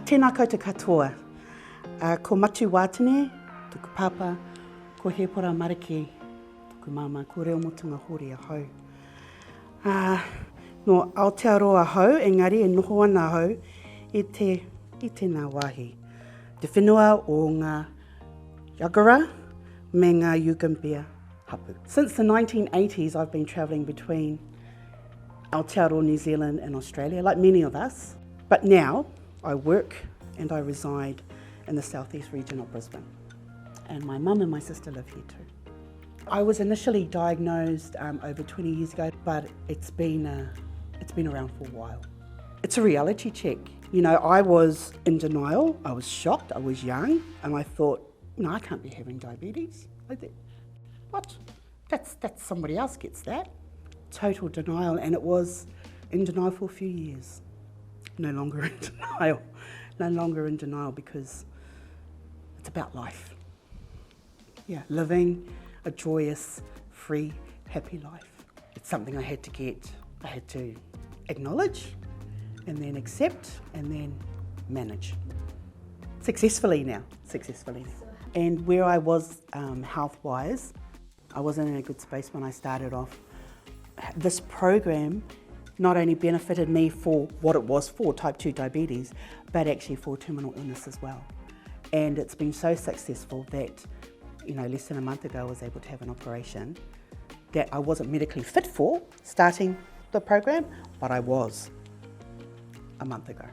Tēnā koutou katoa. Ko matu wātene, tuku papa, ko he pora marike, tuku mama, ko reo motunga hori a hau. No Aotearoa hau, engari e noho ana hau i tēnā wāhi. Te whenua o ngā Yagara me ngā Yugambia hapu. Since the 1980s, I've been travelling between Aotearoa, New Zealand and Australia, like many of us. But now, I work and I reside in the southeast region of Brisbane. And my mum and my sister live here too. I was initially diagnosed over 20 years ago, but it's been around for a while. It's a reality check. You know, I was in denial, I was shocked, I was young, and I thought, no, I can't be having diabetes. I thought, what? That's somebody else gets that. Total denial, and it was in denial for a few years. No longer in denial because it's about life. Yeah, living a joyous, free, happy life. It's something I had to acknowledge and then accept and then manage. Successfully now. And where I was health-wise, I wasn't in a good space when I started off. This program not only benefited me for what it was for, type 2 diabetes, but actually for terminal illness as well. And it's been so successful that, you know, less than a month ago I was able to have an operation that I wasn't medically fit for starting the program, but I was a month ago.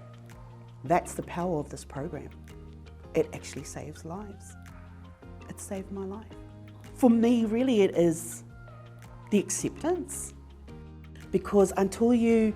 That's the power of this program. It actually saves lives. It saved my life. For me, really, it is the acceptance. Because until you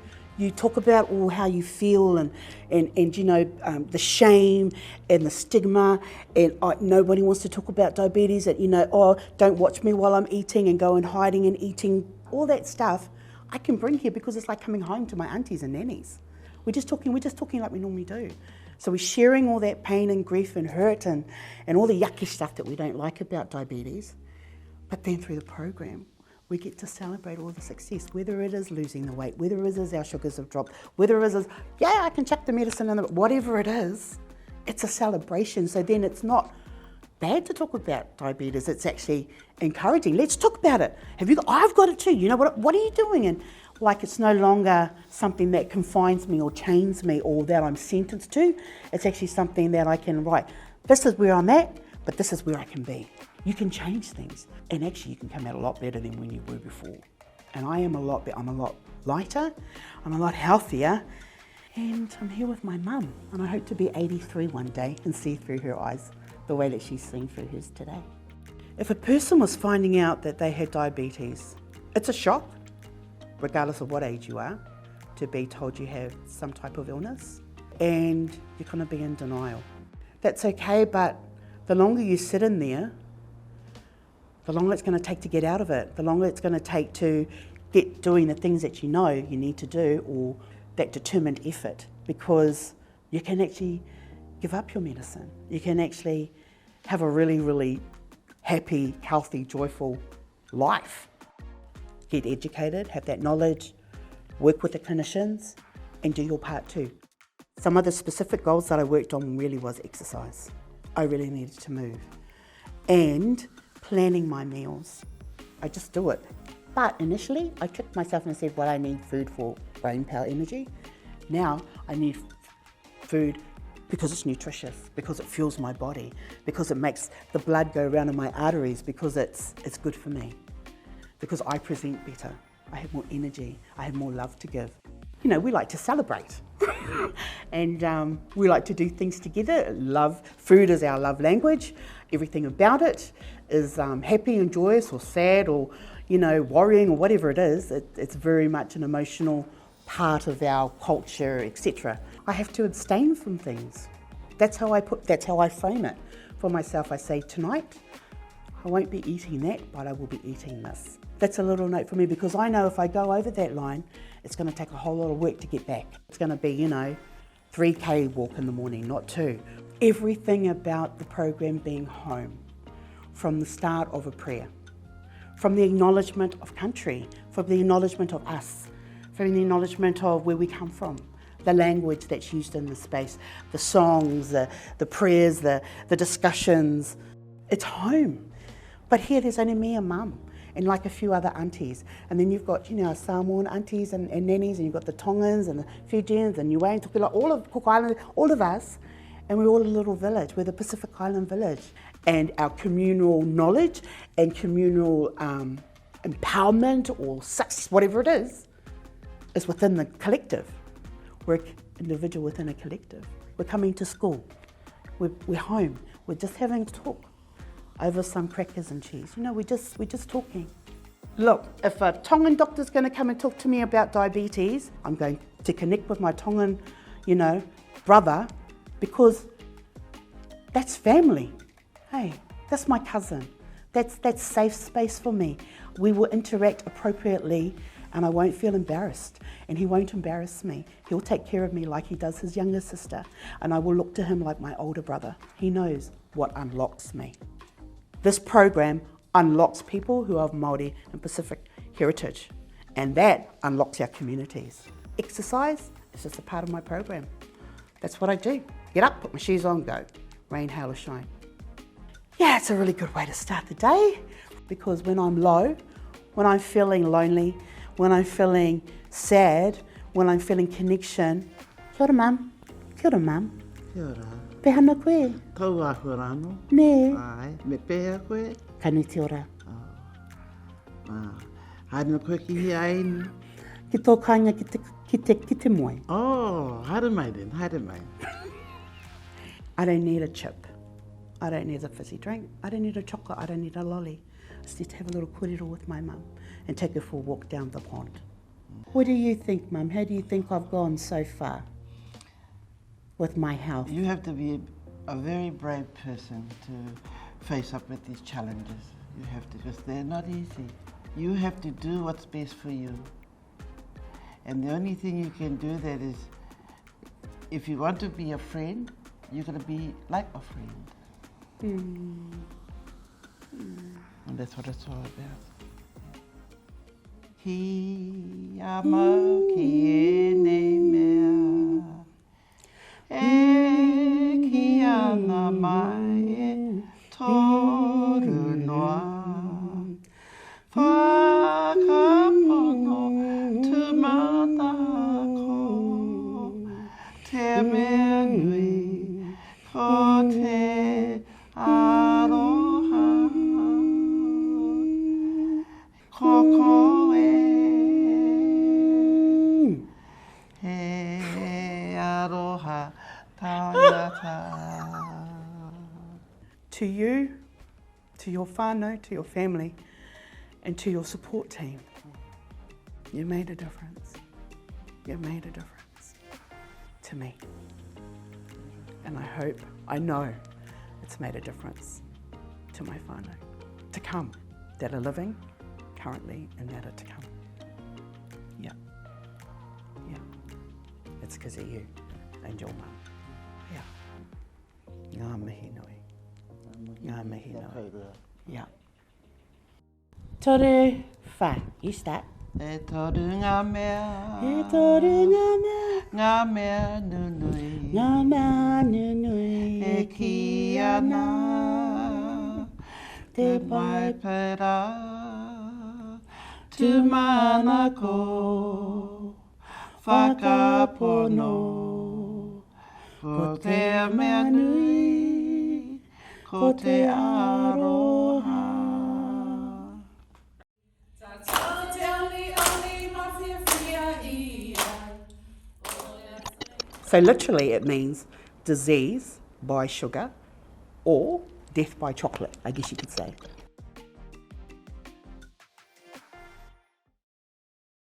talk about how you feel and you know, the shame and the stigma, and nobody wants to talk about diabetes, and you know, oh, don't watch me while I'm eating and go and hiding and eating, all that stuff, I can bring here because it's like coming home to my aunties and nannies. We're just talking like we normally do. So we're sharing all that pain and grief and hurt and all the yucky stuff that we don't like about diabetes, but then through the program, we get to celebrate all the success, whether it is losing the weight, whether it is our sugars have dropped, whether it is, yeah, I can chuck the medicine in, whatever it is, it's a celebration. So then it's not bad to talk about diabetes, it's actually encouraging. Let's talk about it. I've got it too, you know, what are you doing? And like it's no longer something that confines me or chains me or that I'm sentenced to. It's actually something that I can write. This is where I'm at, but this is where I can be. You can change things, and actually you can come out a lot better than when you were before. And I'm a lot lighter, I'm a lot healthier, and I'm here with my mum, and I hope to be 83 one day and see through her eyes the way that she's seen through hers today. If a person was finding out that they had diabetes, it's a shock, regardless of what age you are, to be told you have some type of illness, and you're going to be in denial. That's okay, but the longer you sit in there, the longer it's going to take to get out of it, the longer it's going to take to get doing the things that you know you need to do, or that determined effort, because you can actually give up your medicine. You can actually have a really, really happy, healthy, joyful life. Get educated, have that knowledge, work with the clinicians, and do your part too. Some of the specific goals that I worked on really was exercise. I really needed to move. And planning my meals. I just do it. But initially, I tricked myself and said, well, I need food for brain power energy. Now, I need food because it's nutritious, because it fuels my body, because it makes the blood go around in my arteries, because it's good for me, because I present better. I have more energy. I have more love to give. You know, we like to celebrate and we like to do things together. Food is our love language. Everything about it is happy and joyous or sad or, you know, worrying or whatever it is. It's very much an emotional part of our culture, etc. I have to abstain from things. That's how I frame it for myself. I say, tonight, I won't be eating that, but I will be eating this. That's a little note for me, because I know if I go over that line, it's going to take a whole lot of work to get back. It's going to be, 3K walk in the morning, not 2. everything about the program being home, from the start of a prayer, from the acknowledgement of country, from the acknowledgement of us, from the acknowledgement of where we come from, the language that's used in the space, the songs, the prayers, the discussions. It's home. But here there's only me and Mum and like a few other aunties. And then you've got, our Samoan aunties and nannies, and you've got the Tongans and the Fijians and Niue and Tokila, all of Cook Island, all of us. And we're all a little village. We're the Pacific Island village. And our communal knowledge and communal empowerment or success, whatever it is within the collective. We're an individual within a collective. We're coming to school. We're home. We're just having a talk over some crackers and cheese. We're just talking. Look, if a Tongan doctor's going to come and talk to me about diabetes, I'm going to connect with my Tongan, brother, because that's family. Hey, that's my cousin. That's safe space for me. We will interact appropriately, and I won't feel embarrassed, and he won't embarrass me. He'll take care of me like he does his younger sister, and I will look to him like my older brother. He knows what unlocks me. This program unlocks people who are of Māori and Pacific heritage, and that unlocks our communities. Exercise is just a part of my program. That's what I do. Get up, put my shoes on, go. Rain, hail or shine. Yeah, it's a really good way to start the day, because when I'm low, when I'm feeling lonely, when I'm feeling sad, when I'm feeling connection. Kia ora, Mum. Kia ora, Mum. Kia ora. Pehana koe? Tau a koe rano. Ne. Ai, me pēhea koe? Kanu te ora. Haere koe ki hi aini. Ki tō kāinga ki te moe. Oh, haere mai then, haere mai. I don't need a chip. I don't need a fizzy drink. I don't need a chocolate. I don't need a lolly. I just need to have a little kōrero with my mum and take her for a walk down the pond. What do you think, Mum? How do you think I've gone so far with my health? You have to be a very brave person to face up with these challenges. You have to, because they're not easy. You have to do what's best for you. And the only thing you can do that is, if you want to be a friend, you're going to be like a friend. And that's what it's all about. Ki a mau ki e nei mea, e ki ana mai e toru noa, whakapono tumata ko, te mea nui ko te aroha, ko to you, to your whānau, to your family, and to your support team. You made a difference. You made a difference to me. And I know it's made a difference to my whānau to come, that are living currently and that are to come. Yeah. It's because of you and your mum. Yeah. Ngā mihi nui. Ngā mihi nui. Yeah. Toru whai. You start. E toru ngā mea. E toru ngā mea. Ngā mea nunui. Ngā mea nunui. E ki ana. Te mai pera. Tu mana ko. Whakapono. Ko te mea nui, ko te aroha. So literally it means disease by sugar or death by chocolate, I guess you could say.